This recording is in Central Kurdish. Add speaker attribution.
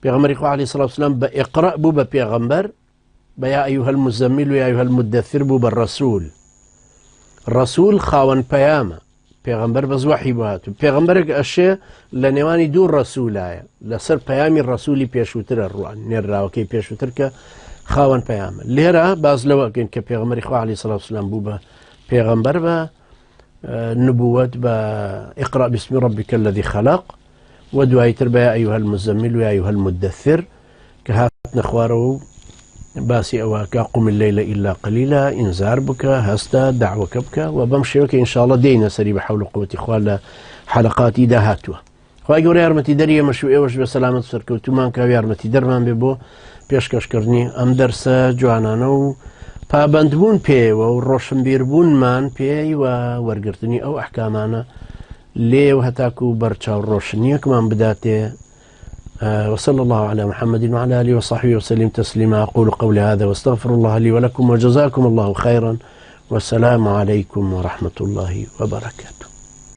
Speaker 1: پیغمبر خو علیه الصلاة والسلام بإقرأ بو بپیغمبر بيا أيها المزمل ويا أيها المدثر بو بالرسول رسول خاون پیامه پیغمبر بز وحی بهاتو پیغمبرك أشياء لنواني دور رسول آية لسر پیامي الرسولي بيشوتر الروان نراوكي بيشوتر ك خاون پیامه لهرا باز لوكين كبيغمبر خو عليه الصلاة والسلام بو بيغمبر با نبوة بإقرأ باسم ربك الذي خلق ودعاء تربية أيها المزمل ويا أيها المدثر كهات نخوارو باسي أواكا قم الليل إلا قليلا إنزار بك هستا دعوة بك وبمشي وك إن شاء الله دينا سري بحول قوة إخوان حلقاتي داهاتوا خواهي قوري يارمتي دريا مشو إيوش بسلامة سركوتو مانكا يارمتي درمان ببو پێشکەشکردنی ئەم دەرسە جوانانە و پابندبوون پێوە و ڕۆشنبیربوونمان پێی و وەرگرتنی ئەو ئەحکامانە لێو هەتاکو و بەرچاو ڕۆشنیەکمان بداتێ. وصلى الله على محمد وعلى آله وصحبه وسلم تسليما. أقول قولي هذا واستغفر الله لي ولكم وجزاكم الله خيرا والسلام عليكم ورحمة الله وبركاته.